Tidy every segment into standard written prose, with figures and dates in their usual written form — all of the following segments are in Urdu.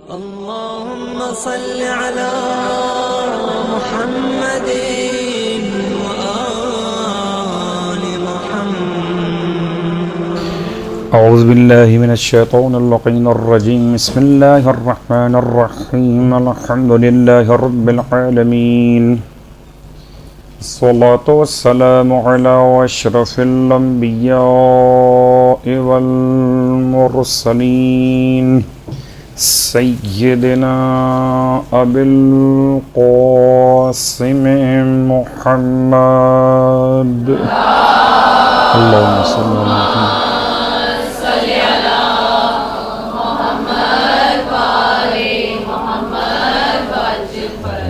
اللهم صل على محمد وآل محمد. أعوذ بالله من الشيطان اللعين الرجيم. بسم الله الرحمن الرحيم. الحمد لله رب العالمين. الصلاة والسلام على أشرف الأنبياء والمرسلين سيدنا أبي القاسم محمد. اللهم صل على محمد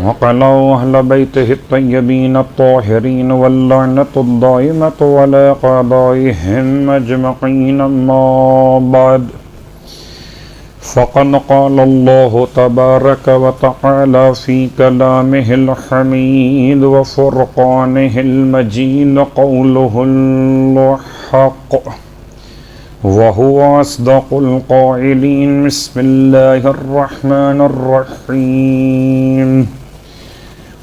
وعلى أهل بيته الطيبين الطاهرين واللعنة الدائمة على أعدائهم أجمعين. أما بعد، فقد قال الله تبارك وتعالى في كلامه الحميد وفرقانه المجيد قوله الحق وهو أصدق القائلين. بسم الله الرحمن الرحيم.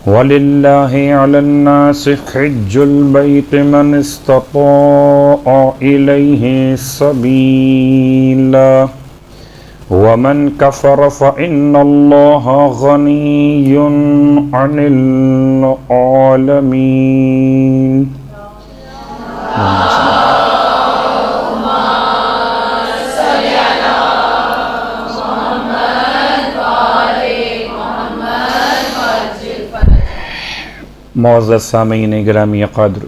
وَلِلَّهِ عَلَى النَّاسِ حِجُّ الْبَيْتِ مَنِ اسْتَطَاعَ إِلَيْهِ سَبِيلًا وَمَنْ كَفَرَ فَإِنَّ اللَّهَ غَنِيٌّ عَنِ الْعَالَمِينَ. معزز سامعین گرامی قدر،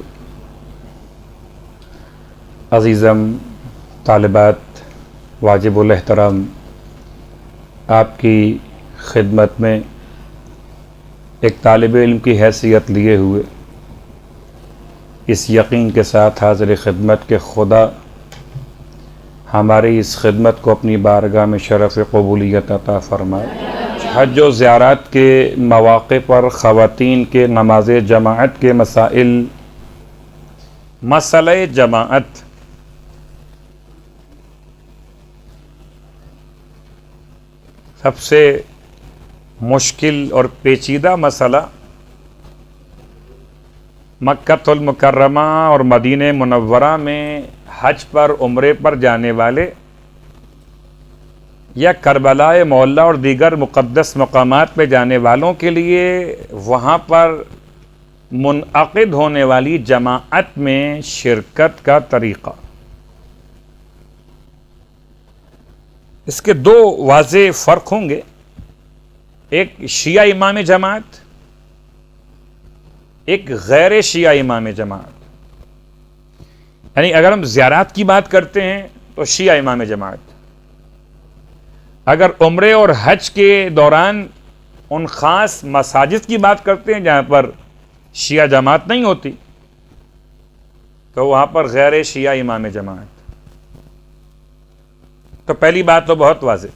عزیزم طالبات، واجب الاحترام، آپ کی خدمت میں ایک طالب علم کی حیثیت لیے ہوئے اس یقین کے ساتھ حاضر خدمت کہ خدا ہماری اس خدمت کو اپنی بارگاہ میں شرف قبولیت عطا فرمائے. حج و زیارات کے مواقع پر خواتین کے نماز جماعت کے مسائل، مسئلہ جماعت سب سے مشکل اور پیچیدہ مسئلہ مکہ المکرمہ اور مدینہ منورہ میں حج پر عمرے پر جانے والے یا کربلا معلیٰ اور دیگر مقدس مقامات پہ جانے والوں کے لیے وہاں پر منعقد ہونے والی جماعت میں شرکت کا طریقہ. اس کے دو واضح فرق ہوں گے، ایک شیعہ امام جماعت، ایک غیر شیعہ امام جماعت. یعنی اگر ہم زیارات کی بات کرتے ہیں تو شیعہ امام جماعت، اگر عمرے اور حج کے دوران ان خاص مساجد کی بات کرتے ہیں جہاں پر شیعہ جماعت نہیں ہوتی تو وہاں پر غیر شیعہ امام جماعت. تو پہلی بات تو بہت واضح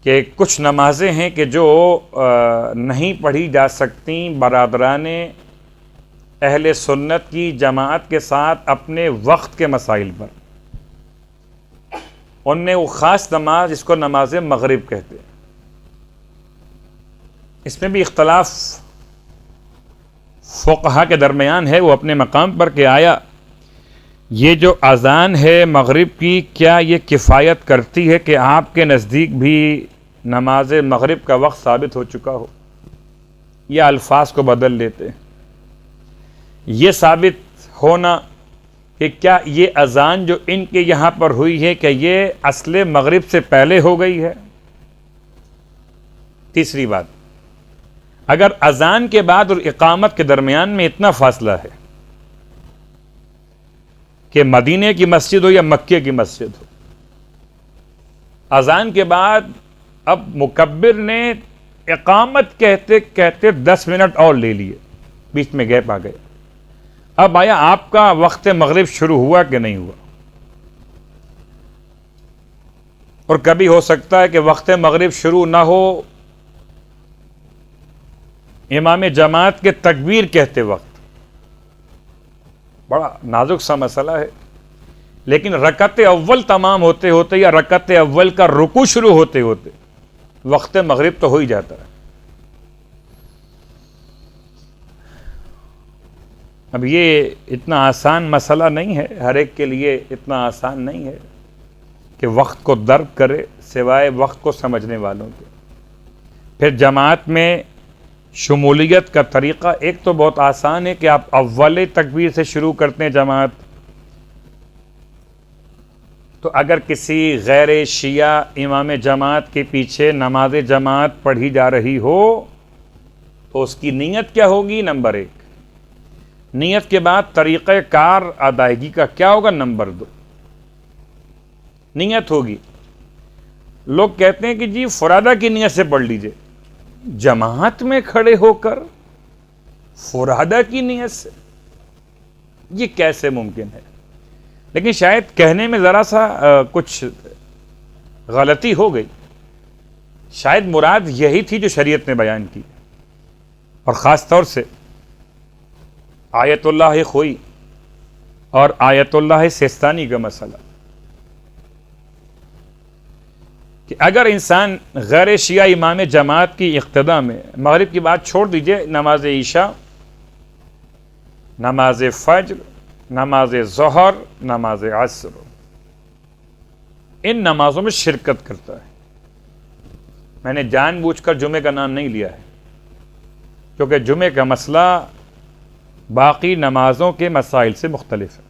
کہ کچھ نمازیں ہیں کہ جو نہیں پڑھی جا سکتی برادران اہل سنت کی جماعت کے ساتھ اپنے وقت کے مسائل پر. ان میں وہ خاص نماز جس کو نماز مغرب کہتے ہیں. اس میں بھی اختلاف فقہا کے درمیان ہے وہ اپنے مقام پر کہ آیا یہ جو اذان ہے مغرب کی کیا یہ کفایت کرتی ہے کہ آپ کے نزدیک بھی نماز مغرب کا وقت ثابت ہو چکا ہو، یا الفاظ کو بدل لیتے ہیں. یہ ثابت ہونا کہ کیا یہ اذان جو ان کے یہاں پر ہوئی ہے کہ یہ اصل مغرب سے پہلے ہو گئی ہے. تیسری بات، اگر اذان کے بعد اور اقامت کے درمیان میں اتنا فاصلہ ہے کہ مدینے کی مسجد ہو یا مکے کی مسجد ہو، اذان کے بعد اب مکبر نے اقامت کہتے کہتے 10 منٹ اور لے لیے، بیچ میں گیپ آ گئے. اب آیا آپ کا وقت مغرب شروع ہوا کہ نہیں ہوا؟ اور کبھی ہو سکتا ہے کہ وقت مغرب شروع نہ ہو امام جماعت کے تکبیر کہتے وقت. بڑا نازک سا مسئلہ ہے لیکن رکعت اول تمام ہوتے ہوتے یا رکعت اول کا رکوع شروع ہوتے ہوتے وقت مغرب تو ہو ہی جاتا ہے. اب یہ اتنا آسان مسئلہ نہیں ہے، ہر ایک کے لیے اتنا آسان نہیں ہے کہ وقت کو درک کرے سوائے وقت کو سمجھنے والوں کے. پھر جماعت میں شمولیت کا طریقہ ایک تو بہت آسان ہے کہ آپ اول تکبیر سے شروع کرتے ہیں جماعت. تو اگر کسی غیر شیعہ امام جماعت کے پیچھے نماز جماعت پڑھی جا رہی ہو تو اس کی نیت کیا ہوگی؟ نمبر 1. نیت کے بعد طریقہ کار ادائیگی کا کیا ہوگا؟ نمبر 2. نیت ہوگی. لوگ کہتے ہیں کہ جی فرادہ کی نیت سے پڑھ لیجئے. جماعت میں کھڑے ہو کر فرادہ کی نیت سے یہ کیسے ممکن ہے؟ لیکن شاید کہنے میں ذرا سا کچھ غلطی ہو گئی. شاید مراد یہی تھی جو شریعت نے بیان کی، اور خاص طور سے آیت اللہ خوئی اور آیت اللہ سیستانی کا مسئلہ کہ اگر انسان غیر شیعہ امام جماعت کی اقتداء میں مغرب کی بات چھوڑ دیجئے، نماز عشاء، نماز فجر، نماز ظہر، نماز عصر، ان نمازوں میں شرکت کرتا ہے. میں نے جان بوجھ کر جمعے کا نام نہیں لیا ہے کیونکہ جمعے کا مسئلہ باقی نمازوں کے مسائل سے مختلف ہے.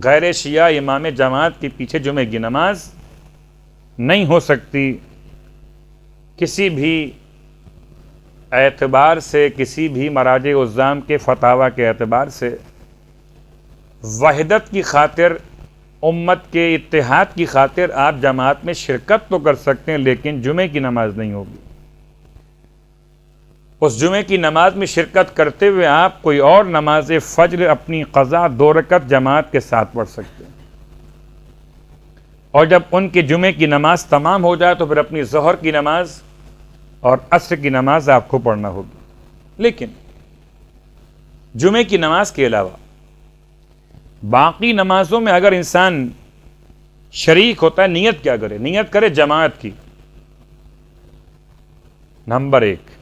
غیر شیعہ امام جماعت کے پیچھے جمعے کی نماز نہیں ہو سکتی کسی بھی اعتبار سے، کسی بھی مراجع عظام کے فتاویٰ کے اعتبار سے. وحدت کی خاطر، امت کے اتحاد کی خاطر آپ جماعت میں شرکت تو کر سکتے ہیں لیکن جمعے کی نماز نہیں ہوگی. اس جمعے کی نماز میں شرکت کرتے ہوئے آپ کوئی اور نماز فجر اپنی قضا 2 رکعت جماعت کے ساتھ پڑھ سکتے ہیں، اور جب ان کے جمعے کی نماز تمام ہو جائے تو پھر اپنی ظہر کی نماز اور عصر کی نماز آپ کو پڑھنا ہوگی. لیکن جمعے کی نماز کے علاوہ باقی نمازوں میں اگر انسان شریک ہوتا ہے، نیت کیا کرے؟ نیت کرے جماعت کی، نمبر 1.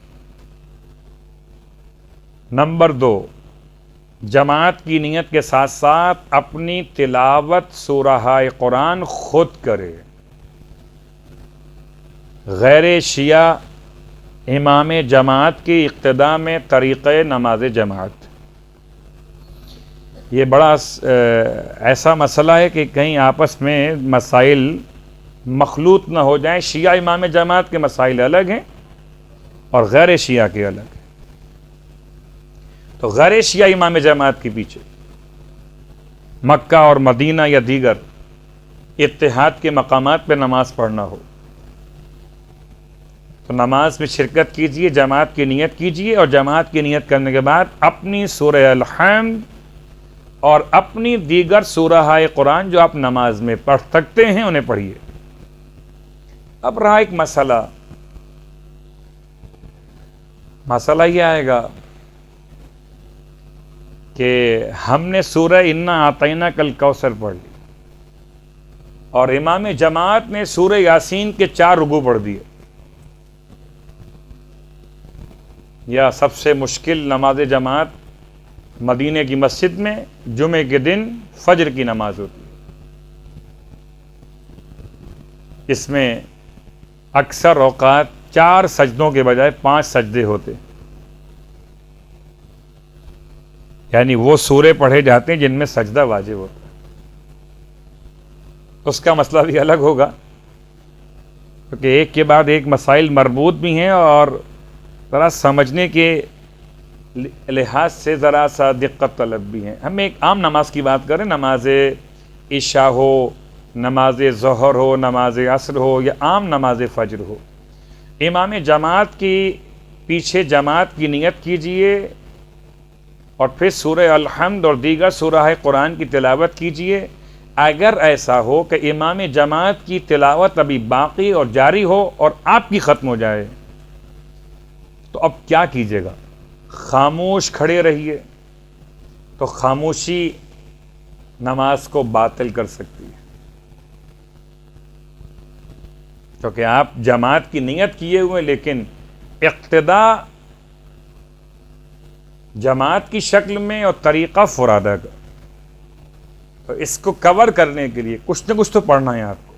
نمبر 2، جماعت کی نیت کے ساتھ ساتھ اپنی تلاوت سورہ قرآن خود کرے. غیر شیعہ امام جماعت کی اقتداء میں طریقہ نماز جماعت، یہ بڑا ایسا مسئلہ ہے کہ کہیں آپس میں مسائل مخلوط نہ ہو جائیں. شیعہ امام جماعت کے مسائل الگ ہیں اور غیر شیعہ کے الگ ہیں. تو غیر شیعہ امام جماعت کے پیچھے مکہ اور مدینہ یا دیگر اتحاد کے مقامات پہ نماز پڑھنا ہو تو نماز میں شرکت کیجئے، جماعت کی نیت کیجئے، اور جماعت کی نیت کرنے کے بعد اپنی سورہ الحمد اور اپنی دیگر سورہ قرآن جو آپ نماز میں پڑھ سکتے ہیں انہیں پڑھیے. اب رہا ایک مسئلہ یہ آئے گا کہ ہم نے سورہ انا اعطیناک الکوثر پڑھ لی اور امام جماعت نے سورہ یاسین کے 4 رکوع پڑھ دیے، یا سب سے مشکل نماز جماعت مدینے کی مسجد میں جمعے کے دن فجر کی نماز ہوتی ہے. اس میں اکثر اوقات 4 سجدوں کے بجائے 5 سجدے ہوتے، یعنی وہ سورے پڑھے جاتے ہیں جن میں سجدہ واجب ہوتا ہے. اس کا مسئلہ بھی الگ ہوگا کیونکہ ایک کے بعد ایک مسائل مربوط بھی ہیں اور ذرا سمجھنے کے لحاظ سے ذرا سا دقت طلب بھی ہیں. ہم ایک عام نماز کی بات کریں، نماز عشاء ہو، نماز ظہر ہو، نماز عصر ہو یا عام نماز فجر ہو. امام جماعت کی پیچھے جماعت کی نیت کیجئے اور پھر سورہ الحمد اور دیگر سورہ قرآن کی تلاوت کیجئے. اگر ایسا ہو کہ امام جماعت کی تلاوت ابھی باقی اور جاری ہو اور آپ کی ختم ہو جائے تو اب کیا کیجیے گا؟ خاموش کھڑے رہیے. تو خاموشی نماز کو باطل کر سکتی ہے، کیونکہ آپ جماعت کی نیت کیے ہوئے لیکن اقتدا جماعت کی شکل میں اور طریقہ فرادہ کا، تو اس کو کور کرنے کے لیے کچھ نہ کچھ تو پڑھنا ہے آپ کو،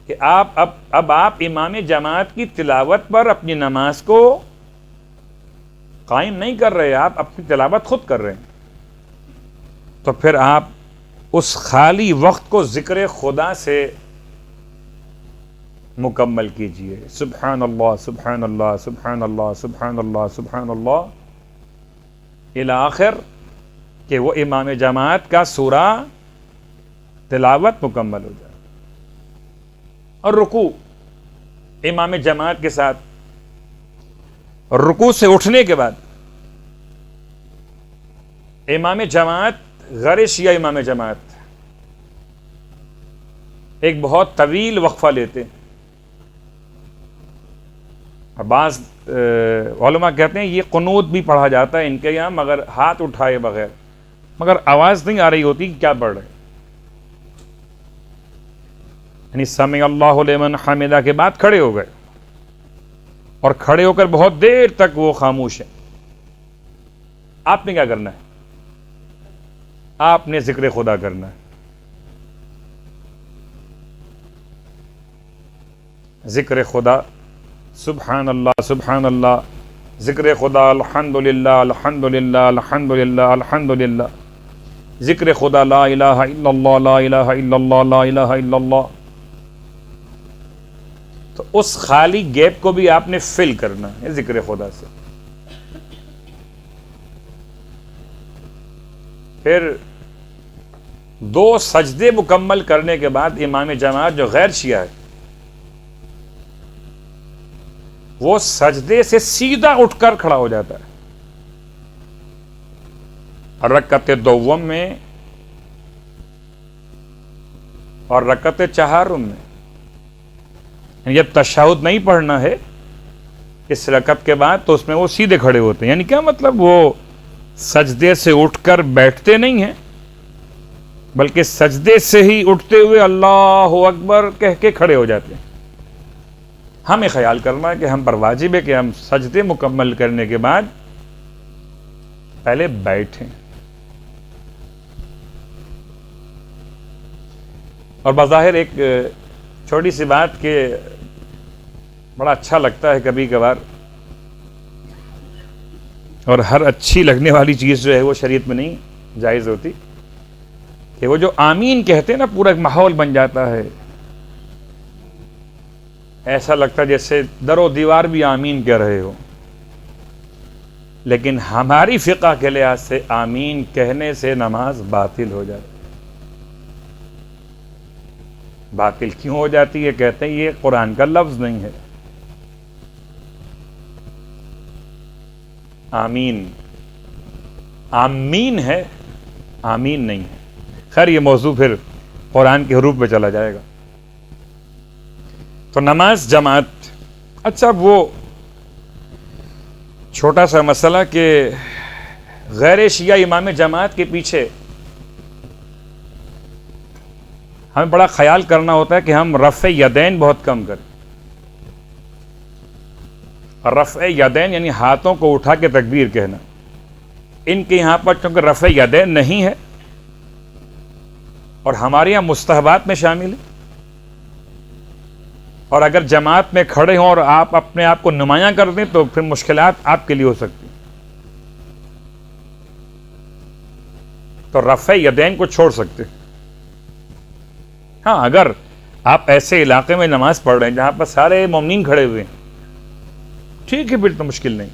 کہ آپ اب آپ امام جماعت کی تلاوت پر اپنی نماز کو قائم نہیں کر رہے، آپ اپنی تلاوت خود کر رہے ہیں، تو پھر آپ اس خالی وقت کو ذکر خدا سے مکمل کیجئے، سبحان اللہ سبحان اللہ سبحان اللہ سبحان اللہ سبحان اللہ الی آخر، کہ وہ امام جماعت کا سورہ تلاوت مکمل ہو جائے، اور رکوع امام جماعت کے ساتھ، اور رکوع سے اٹھنے کے بعد امام جماعت غیر شیعہ امام جماعت ایک بہت طویل وقفہ لیتے ہیں، بعض علماء کہتے ہیں یہ قنوت بھی پڑھا جاتا ہے ان کے یہاں، مگر ہاتھ اٹھائے بغیر، مگر آواز نہیں آ رہی ہوتی کہ کیا پڑھ رہے ہیں، یعنی سمع اللہ لمن حمدہ کے بعد کھڑے ہو گئے، اور کھڑے ہو کر بہت دیر تک وہ خاموش ہیں۔ آپ نے کیا کرنا ہے؟ آپ نے ذکر خدا کرنا ہے، ذکر خدا سبحان اللہ سبحان اللہ، ذکر خدا الحمدللہ الحمدللہ الحمدللہ الحمدللہ، ذکر خدا لا الہ الا اللہ لا الہ الا اللہ لا الہ الا اللہ۔ تو اس خالی گیپ کو بھی آپ نے فل کرنا ہے ذکر خدا سے۔ پھر 2 سجدے مکمل کرنے کے بعد امام جماعت جو غیر شیعہ ہے وہ سجدے سے سیدھا اٹھ کر کھڑا ہو جاتا ہے، اور رکعت دوم میں اور رکعت چہارم میں، جب تشہد نہیں پڑھنا ہے اس رکعت کے بعد تو اس میں وہ سیدھے کھڑے ہوتے ہیں، یعنی کیا مطلب، وہ سجدے سے اٹھ کر بیٹھتے نہیں ہیں بلکہ سجدے سے ہی اٹھتے ہوئے اللہ اکبر کہہ کے کھڑے ہو جاتے ہیں۔ ہمیں خیال کرنا ہے کہ ہم پر واجب ہے کہ ہم سجدے مکمل کرنے کے بعد پہلے بیٹھیں، اور بظاہر ایک چھوٹی سی بات کہ بڑا اچھا لگتا ہے کبھی کبھار، اور ہر اچھی لگنے والی چیز جو ہے وہ شریعت میں نہیں جائز ہوتی، کہ وہ جو آمین کہتے ہیں نا، پورا ایک ماحول بن جاتا ہے، ایسا لگتا ہے جیسے در و دیوار بھی آمین کہہ رہے ہو، لیکن ہماری فقہ کے لحاظ سے آمین کہنے سے نماز باطل ہو جاتی ہے۔ باطل کیوں ہو جاتی ہے؟ کہتے ہیں یہ قرآن کا لفظ نہیں ہے، آمین آمین ہے، آمین نہیں ہے۔ خیر یہ موضوع پھر قرآن کے حروف پہ چلا جائے گا۔ تو نماز جماعت، اچھا وہ چھوٹا سا مسئلہ کہ غیر شیعہ امام جماعت کے پیچھے ہمیں بڑا خیال کرنا ہوتا ہے کہ ہم رفع یدین بہت کم کریں، اور رفع یدین یعنی ہاتھوں کو اٹھا کے تکبیر کہنا، ان کے یہاں پر چونکہ رفع یدین نہیں ہے اور ہمارے یہاں مستحبات میں شامل ہے، اور اگر جماعت میں کھڑے ہوں اور آپ اپنے آپ کو نمایاں کر دیں تو پھر مشکلات آپ کے لیے ہو سکتی ہیں، تو رفع یدین کو چھوڑ سکتے ہیں۔ ہاں اگر آپ ایسے علاقے میں نماز پڑھ رہے ہیں جہاں پر سارے مومنین کھڑے ہوئے ہیں، ٹھیک ہے، پھر تو مشکل نہیں،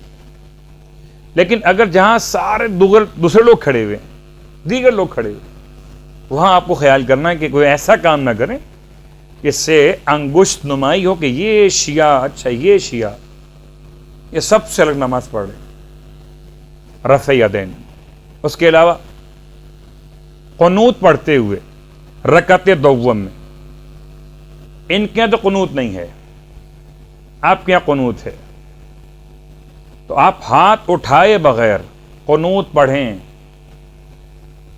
لیکن اگر جہاں سارے دوسرے لوگ کھڑے ہوئے ہیں، دیگر لوگ کھڑے ہوئے، وہاں آپ کو خیال کرنا ہے کہ کوئی ایسا کام نہ کریں اس سے انگشت نمائی ہو کہ یہ شیعہ، اچھا یہ شیعہ، یہ سب سے الگ نماز پڑھ رہے۔ رفع یدین، اس کے علاوہ قنوت پڑھتے ہوئے رکعت دوم میں، ان کے یہاں تو قنوت نہیں ہے، آپ کے یہاں قنوت ہے، تو آپ ہاتھ اٹھائے بغیر قنوت پڑھیں،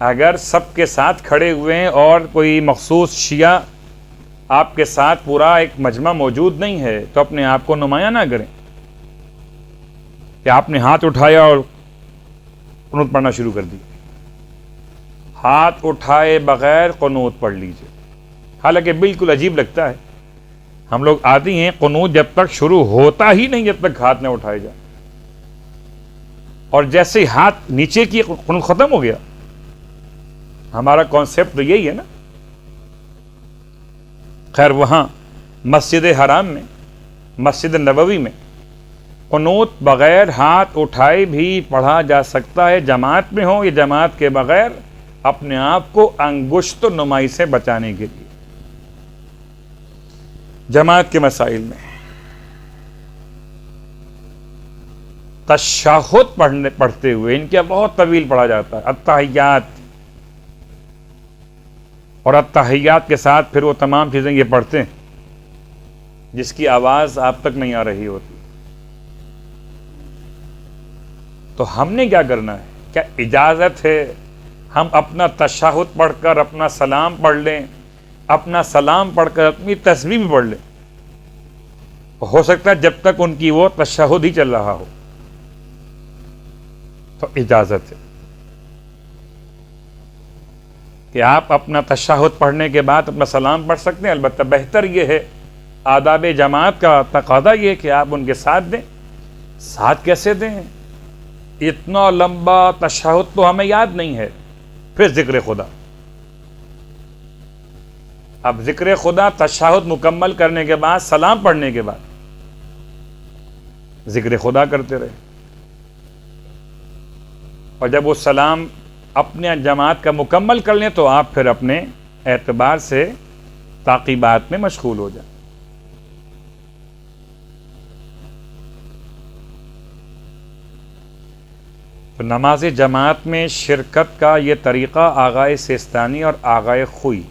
اگر سب کے ساتھ کھڑے ہوئے ہیں اور کوئی مخصوص شیعہ آپ کے ساتھ پورا ایک مجمع موجود نہیں ہے تو اپنے آپ کو نمایاں نہ کریں کہ آپ نے ہاتھ اٹھایا اور قنوت پڑھنا شروع کر دی. ہاتھ اٹھائے بغیر قنوت پڑھ لیجئے. حالانکہ بالکل عجیب لگتا ہے، ہم لوگ عادی ہیں قنوت جب تک شروع ہوتا ہی نہیں جب تک ہاتھ نہ اٹھائے جائیں، اور جیسے ہی ہاتھ نیچے کی قنوت ختم ہو گیا. ہمارا کانسیپٹ تو یہی ہے نا. خیر وہاں مسجد حرام میں، مسجد نبوی میں قنوت بغیر ہاتھ اٹھائے بھی پڑھا جا سکتا ہے، جماعت میں ہو یا جماعت کے بغیر، اپنے آپ کو انگشت نمائی سے بچانے کے لیے. جماعت کے مسائل میں تشہد پڑھتے ہوئے ان کے بہت طویل پڑھا جاتا ہے، التحیات، اور التحیات کے ساتھ پھر وہ تمام چیزیں یہ پڑھتے ہیں جس کی آواز آپ تک نہیں آ رہی ہوتی. تو ہم نے کیا کرنا ہے؟ کیا اجازت ہے ہم اپنا تشہد پڑھ کر اپنا سلام پڑھ لیں، اپنا سلام پڑھ کر اپنی تسبیح بھی پڑھ لیں؟ ہو سکتا ہے جب تک ان کی وہ تشہد ہی چل رہا ہو تو اجازت ہے کہ آپ اپنا تشہد پڑھنے کے بعد اپنا سلام پڑھ سکتے ہیں. البتہ بہتر یہ ہے، آداب جماعت کا تقاضا یہ کہ آپ ان کے ساتھ دیں. ساتھ کیسے دیں؟ اتنا لمبا تشہد تو ہمیں یاد نہیں ہے. پھر ذکر خدا. اب ذکر خدا تشہد مکمل کرنے کے بعد، سلام پڑھنے کے بعد ذکر خدا کرتے رہے، اور جب وہ سلام اپنے جماعت کا مکمل کر لیں تو آپ پھر اپنے اعتبار سے تعقیبات میں مشغول ہو جائیں. تو نماز جماعت میں شرکت کا یہ طریقہ آغائے سیستانی اور آغائے خوئی.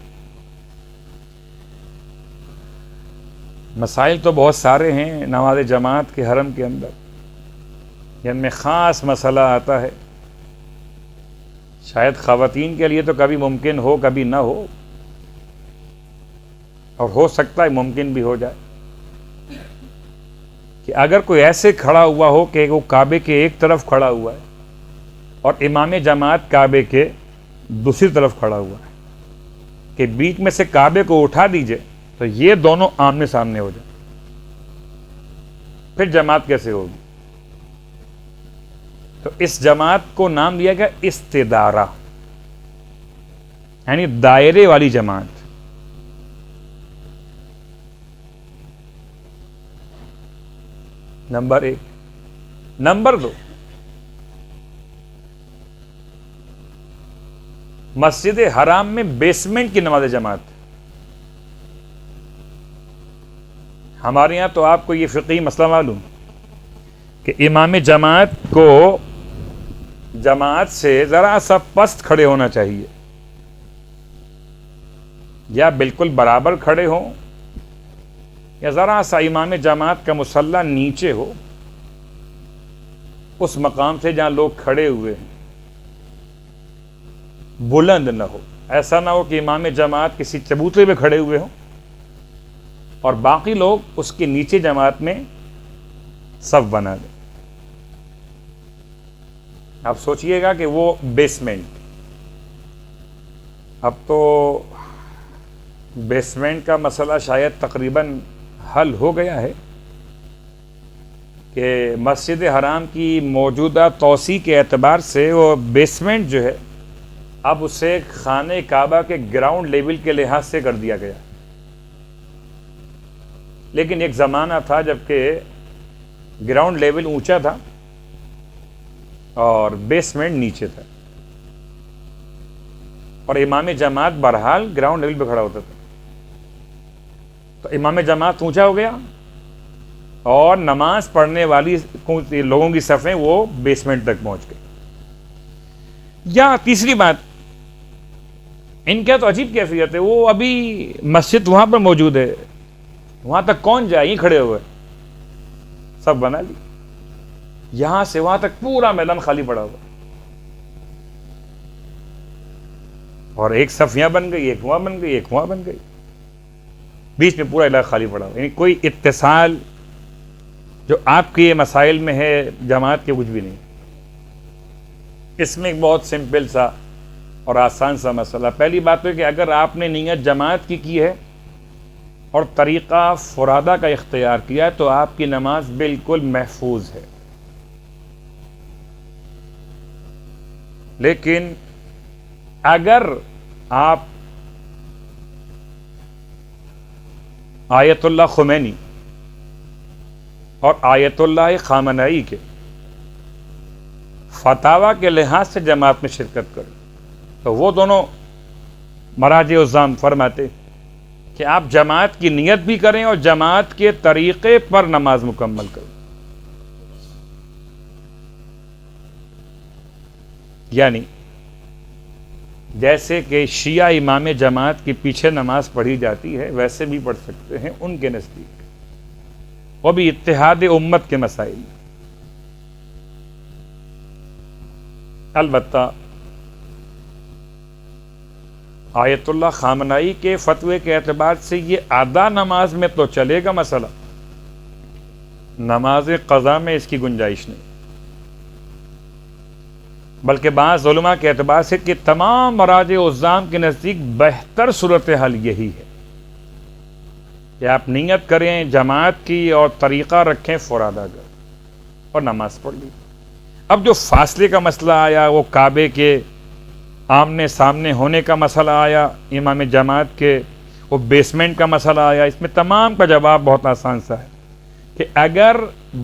مسائل تو بہت سارے ہیں نماز جماعت کے حرم کے اندر، جن میں خاص مسئلہ آتا ہے، شاید خواتین کے لیے تو کبھی ممکن ہو کبھی نہ ہو، اور ہو سکتا ہے ممکن بھی ہو جائے، کہ اگر کوئی ایسے کھڑا ہوا ہو کہ وہ کعبے کے ایک طرف کھڑا ہوا ہے اور امام جماعت کعبے کے دوسری طرف کھڑا ہوا ہے، کہ بیچ میں سے کعبے کو اٹھا دیجئے تو یہ دونوں آمنے سامنے ہو جائیں، پھر جماعت کیسے ہوگی؟ تو اس جماعت کو نام دیا گیا استدارہ، یعنی دائرے والی جماعت. نمبر 1. نمبر 2، مسجد حرام میں بیسمنٹ کی نماز جماعت. ہمارے یہاں تو آپ کو یہ فقہی مسئلہ معلوم کہ امام جماعت کو جماعت سے ذرا سا پست کھڑے ہونا چاہیے، یا بالکل برابر کھڑے ہوں، یا ذرا سا امام جماعت کا مصلی نیچے ہو اس مقام سے جہاں لوگ کھڑے ہوئے ہیں، بلند نہ ہو. ایسا نہ ہو کہ امام جماعت کسی چبوترے پہ کھڑے ہوئے ہوں اور باقی لوگ اس کے نیچے جماعت میں صف بنا دیں. آپ سوچئے گا کہ وہ بیسمنٹ، اب تو بیسمنٹ کا مسئلہ شاید تقریباً حل ہو گیا ہے کہ مسجد حرام کی موجودہ توسیع کے اعتبار سے وہ بیسمنٹ جو ہے اب اسے خانہ کعبہ کے گراؤنڈ لیول کے لحاظ سے کر دیا گیا. لیکن ایک زمانہ تھا جبکہ گراؤنڈ لیول اونچا تھا اور بیسمنٹ نیچے تھا، اور امام جماعت بہرحال گراؤنڈ لیول پہ کھڑا ہوتا تھا. تو امام جماعت اونچا ہو گیا اور نماز پڑھنے والی لوگوں کی صفیں وہ بیسمنٹ تک پہنچ گئی. یا تیسری بات، ان کا تو عجیب کیفیت ہے، وہ ابھی مسجد وہاں پر موجود ہے، وہاں تک کون جائے؟ ہی کھڑے ہوئے سب بنا لی، یہاں سے وہاں تک پورا میدان خالی پڑا ہوا. اور ایک صف یہاں بن گئی، ایک وہاں بن گئی، ایک وہاں بن گئی، بیچ میں پورا علاقہ خالی پڑا ہوا، یعنی کوئی اتصال جو آپ کے مسائل میں ہے جماعت کے کچھ بھی نہیں۔ اس میں ایک بہت سمپل سا اور آسان سا مسئلہ، پہلی بات ہے کہ اگر آپ نے نیت جماعت کی ہے اور طریقہ فرادہ کا اختیار کیا ہے تو آپ کی نماز بالکل محفوظ ہے۔ لیکن اگر آپ آیت اللہ خمینی اور آیت اللہ خامنئی کے فتاوی کے لحاظ سے جماعت میں شرکت کریں تو وہ دونوں مراجع الزام فرماتے کہ آپ جماعت کی نیت بھی کریں اور جماعت کے طریقے پر نماز مکمل کریں۔ یعنی جیسے کہ شیعہ امام جماعت کے پیچھے نماز پڑھی جاتی ہے ویسے بھی پڑھ سکتے ہیں ان کے نزدیک، وہ بھی اتحاد امت کے مسائل۔ البتہ آیت اللہ خامنئی کے فتوے کے اعتبار سے یہ ادا نماز میں تو چلے گا مسئلہ، نماز قضا میں اس کی گنجائش نہیں، بلکہ بعض علماء کے اعتبار سے کہ تمام مراجع الزام کے نزدیک بہتر صورتحال یہی ہے کہ آپ نیت کریں جماعت کی اور طریقہ رکھیں فرادہ کا اور نماز پڑھ لی۔ اب جو فاصلے کا مسئلہ آیا، وہ کعبے کے آمنے سامنے ہونے کا مسئلہ آیا، امام جماعت کے وہ بیسمنٹ کا مسئلہ آیا، اس میں تمام کا جواب بہت آسان سا ہے کہ اگر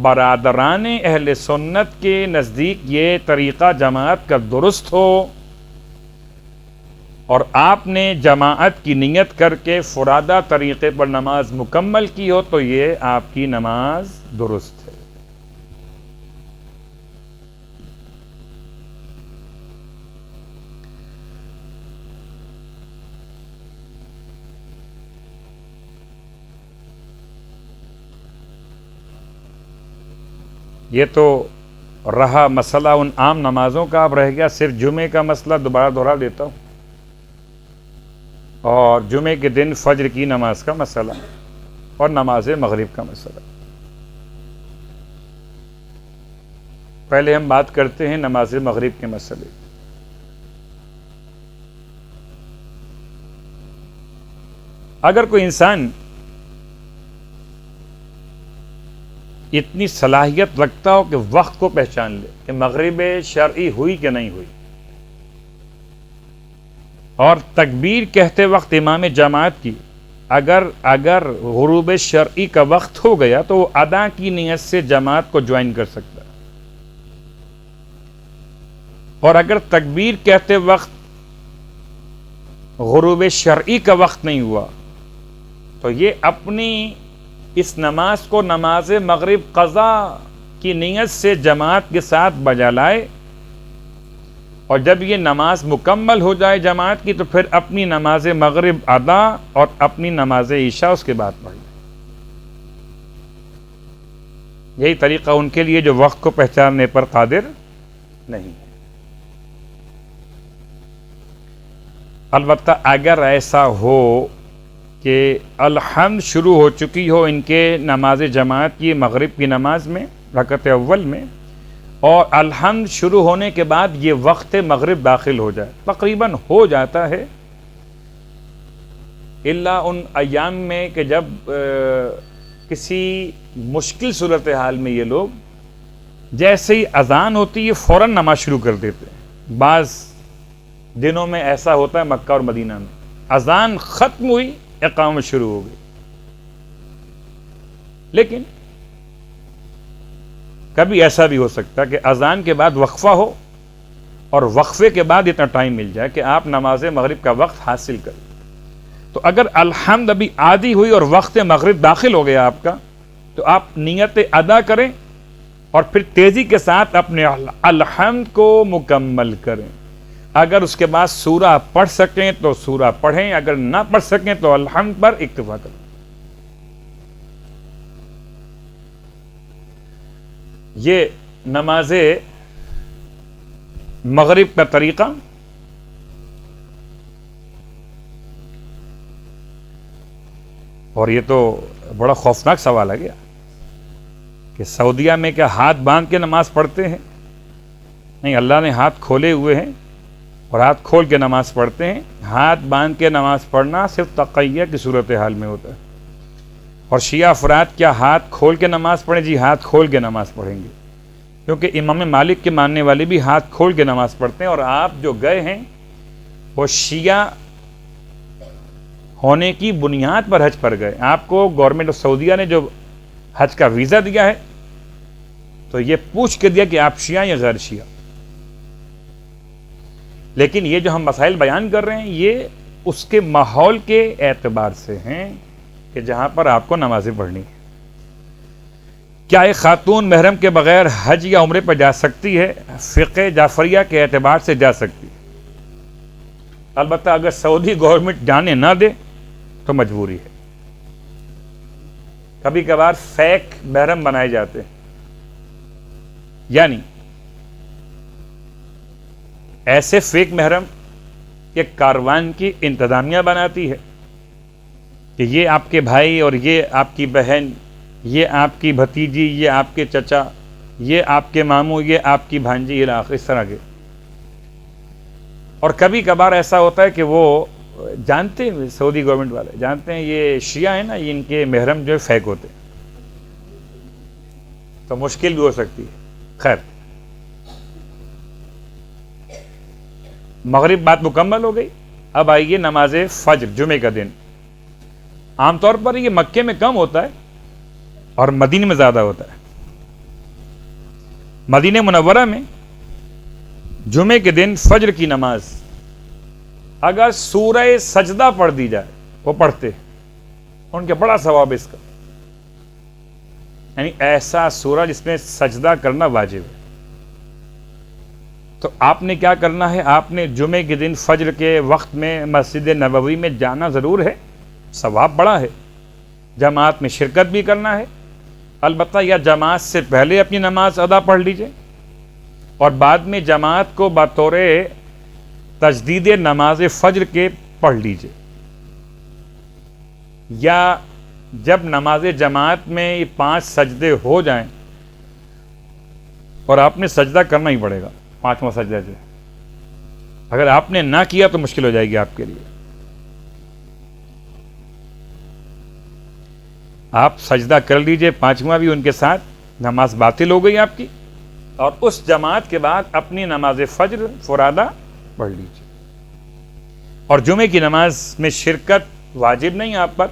برادران اہل سنت کے نزدیک یہ طریقہ جماعت کا درست ہو اور آپ نے جماعت کی نیت کر کے فرادہ طریقے پر نماز مکمل کی ہو تو یہ آپ کی نماز درست ہے۔ یہ تو رہا مسئلہ ان عام نمازوں کا، اب رہ گیا صرف جمعے کا مسئلہ، دوبارہ دوہرا دیتا ہوں، اور جمعے کے دن فجر کی نماز کا مسئلہ اور نماز مغرب کا مسئلہ۔ پہلے ہم بات کرتے ہیں نماز مغرب کے مسئلے۔ اگر کوئی انسان اتنی صلاحیت رکھتا ہو کہ وقت کو پہچان لے کہ مغرب شرعی ہوئی کہ نہیں ہوئی، اور تکبیر کہتے وقت امام جماعت کی اگر غروب شرعی کا وقت ہو گیا تو وہ ادا کی نیت سے جماعت کو جوائن کر سکتا ہے، اور اگر تکبیر کہتے وقت غروب شرعی کا وقت نہیں ہوا تو یہ اپنی اس نماز کو نماز مغرب قضا کی نیت سے جماعت کے ساتھ بجا لائے، اور جب یہ نماز مکمل ہو جائے جماعت کی تو پھر اپنی نماز مغرب ادا اور اپنی نماز عشاء اس کے بعد پڑھ لے۔ یہی طریقہ ان کے لیے جو وقت کو پہچاننے پر قادر نہیں ہے۔ البتہ اگر ایسا ہو کہ الحمد شروع ہو چکی ہو ان کے نماز جماعت کی مغرب کی نماز میں رکعت اول میں، اور الحمد شروع ہونے کے بعد یہ وقت مغرب داخل ہو جائے، تقریباً ہو جاتا ہے الا ان ایام میں کہ جب کسی مشکل صورتحال میں یہ لوگ جیسے ہی اذان ہوتی ہے فوراً نماز شروع کر دیتے ہیں۔ بعض دنوں میں ایسا ہوتا ہے مکہ اور مدینہ میں، اذان ختم ہوئی اقامت شروع ہو گئی، لیکن کبھی ایسا بھی ہو سکتا ہے کہ اذان کے بعد وقفہ ہو اور وقفے کے بعد اتنا ٹائم مل جائے کہ آپ نماز مغرب کا وقت حاصل کریں۔ تو اگر الحمد ابھی آدھی ہوئی اور وقت مغرب داخل ہو گیا آپ کا تو آپ نیت ادا کریں اور پھر تیزی کے ساتھ اپنے الحمد کو مکمل کریں۔ اگر اس کے بعد سورہ پڑھ سکیں تو سورہ پڑھیں، اگر نہ پڑھ سکیں تو الحمد پر اکتفا کریں۔ یہ نماز مغرب کا طریقہ اور یہ تو بڑا خوفناک سوال ہے گیا کہ سعودیہ میں کیا ہاتھ باندھ کے نماز پڑھتے ہیں؟ نہیں، اللہ نے ہاتھ کھولے ہوئے ہیں اور ہاتھ کھول کے نماز پڑھتے ہیں. ہاتھ باندھ کے نماز پڑھنا صرف تقیہ کی صورتحال میں ہوتا ہے. اور شیعہ افراد کیا ہاتھ کھول کے نماز پڑھیں؟ جی ہاتھ کھول کے نماز پڑھیں گے، کیونکہ امام مالک کے ماننے والے بھی ہاتھ کھول کے نماز پڑھتے ہیں. اور آپ جو گئے ہیں وہ شیعہ ہونے کی بنیاد پر حج پر گئے. آپ کو گورنمنٹ آف سعودیہ نے جو حج کا ویزا دیا ہے تو یہ پوچھ کے دیا کہ آپ شیعہ یا غیر شیعہ. لیکن یہ جو ہم مسائل بیان کر رہے ہیں یہ اس کے ماحول کے اعتبار سے ہیں کہ جہاں پر آپ کو نمازیں پڑھنی ہیں. کیا ایک خاتون محرم کے بغیر حج یا عمرے پر جا سکتی ہے؟ فقہ جعفریہ کے اعتبار سے جا سکتی ہے، البتہ اگر سعودی گورنمنٹ جانے نہ دے تو مجبوری ہے. کبھی کبھار فیک محرم بنائے جاتے ہیں، یعنی ایسے فیک محرم کہ کاروان کی انتظامیہ بناتی ہے کہ یہ آپ کے بھائی اور یہ آپ کی بہن، یہ آپ کی بھتیجی، یہ آپ کے چچا، یہ آپ کے ماموں، یہ آپ کی بھانجی، یہ اس طرح کے. اور کبھی کبھار ایسا ہوتا ہے کہ وہ جانتے ہیں، سعودی گورنمنٹ والے جانتے ہیں یہ شیعہ ہیں نا، یہ ان کے محرم جو ہے فیک ہوتے ہیں، تو مشکل بھی ہو سکتی ہے. خیر، مغرب بات مکمل ہو گئی. اب آئیے نماز فجر جمعے کا دن. عام طور پر یہ مکے میں کم ہوتا ہے اور مدینے میں زیادہ ہوتا ہے. مدینہ منورہ میں جمعے کے دن فجر کی نماز اگر سورہ سجدہ پڑھ دی جائے، وہ پڑھتے ہیں، ان کے بڑا ثواب اس کا، یعنی ایسا سورہ جس میں سجدہ کرنا واجب ہے. تو آپ نے کیا کرنا ہے؟ آپ نے جمعے کے دن فجر کے وقت میں مسجد نبوی میں جانا ضرور ہے، ثواب بڑا ہے. جماعت میں شرکت بھی کرنا ہے، البتہ یا جماعت سے پہلے اپنی نماز ادا پڑھ لیجئے اور بعد میں جماعت کو بطور تجدید نماز فجر کے پڑھ لیجئے. یا جب نماز جماعت میں یہ 5 سجدے ہو جائیں اور آپ نے سجدہ کرنا ہی پڑے گا، 5واں سجدہ جو ہے، اگر آپ نے نہ کیا تو مشکل ہو جائے گی آپ کے لیے. آپ سجدہ کر لیجئے 5واں بھی ان کے ساتھ، نماز باطل ہو گئی آپ کی، اور اس جماعت کے بعد اپنی نماز فجر فرادہ پڑھ لیجئے. اور جمعے کی نماز میں شرکت واجب نہیں آپ پر،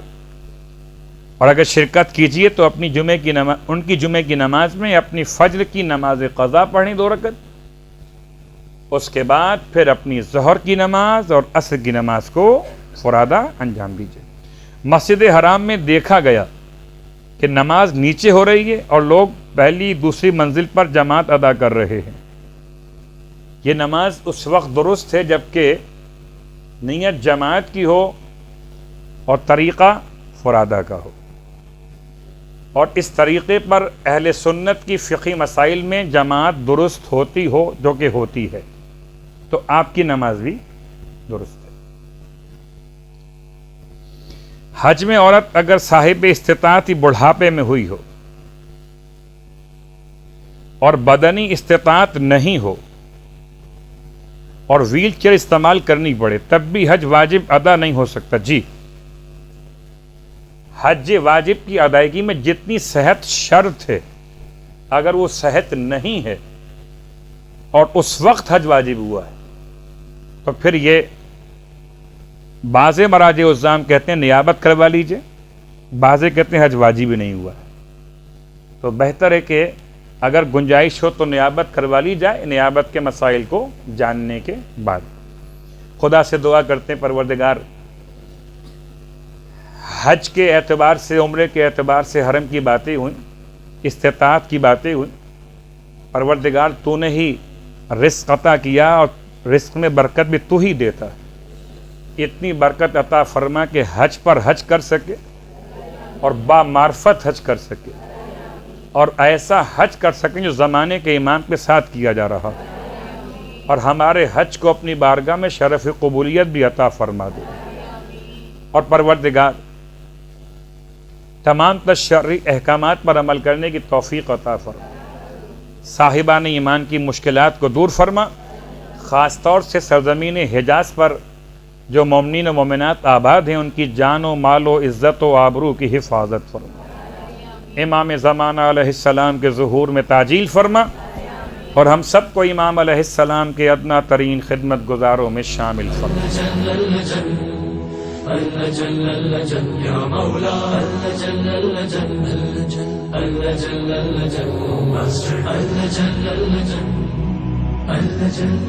اور اگر شرکت کیجئے تو اپنی جمعے کی نماز، ان کی جمعے کی نماز میں اپنی فجر کی نماز قضا پڑھیں 2 رکعت، اس کے بعد پھر اپنی ظہر کی نماز اور عصر کی نماز کو فرادہ انجام دیجئے. مسجد حرام میں دیکھا گیا کہ نماز نیچے ہو رہی ہے اور لوگ پہلی دوسری منزل پر جماعت ادا کر رہے ہیں. یہ نماز اس وقت درست ہے جبکہ نیت جماعت کی ہو اور طریقہ فرادہ کا ہو، اور اس طریقے پر اہل سنت کی فقہی مسائل میں جماعت درست ہوتی ہو، جو کہ ہوتی ہے، تو آپ کی نماز بھی درست ہے. حج میں عورت اگر صاحب استطاعت بڑھاپے میں ہوئی ہو اور بدنی استطاعت نہیں ہو اور ویل چیئر استعمال کرنی پڑے، تب بھی حج واجب ادا نہیں ہو سکتا. جی، حج واجب کی ادائیگی میں جتنی صحت شرط ہے، اگر وہ صحت نہیں ہے اور اس وقت حج واجب ہوا ہے تو پھر یہ بعض مراجع الزام کہتے ہیں نیابت کروا لیجئے، بعض کہتے ہیں حج واجب ہی نہیں ہوا ہے. تو بہتر ہے کہ اگر گنجائش ہو تو نیابت کروا لی جائے، نیابت کے مسائل کو جاننے کے بعد. خدا سے دعا کرتے ہیں پروردگار حج کے اعتبار سے، عمرے کے اعتبار سے حرم کی باتیں ہوئیں، استطاعت کی باتیں ہوئیں، پروردگار تو نے ہی رزق عطا کیا اور رزق میں برکت بھی تو ہی دیتا ہے. اتنی برکت عطا فرما کہ حج پر حج کر سکے اور با معرفت حج کر سکے، اور ایسا حج کر سکیں جو زمانے کے امام کے ساتھ کیا جا رہا، اور ہمارے حج کو اپنی بارگاہ میں شرف قبولیت بھی عطا فرما دے. اور پروردگار تمام تر شرعی احکامات پر عمل کرنے کی توفیق عطا فرما، صاحبان ایمان کی مشکلات کو دور فرما، خاص طور سے سرزمین حجاز پر جو مومنین و مومنات آباد ہیں ان کی جان و مال و عزت و آبرو کی حفاظت فرما، امام زمانہ علیہ السلام کے ظہور میں تعجیل فرما، اور ہم سب کو امام علیہ السلام کے ادنا ترین خدمت گزاروں میں شامل فرما۔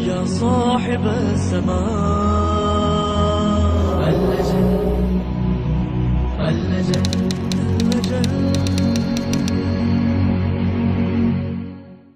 يا صاحب السماء اللجل اللجل اللجل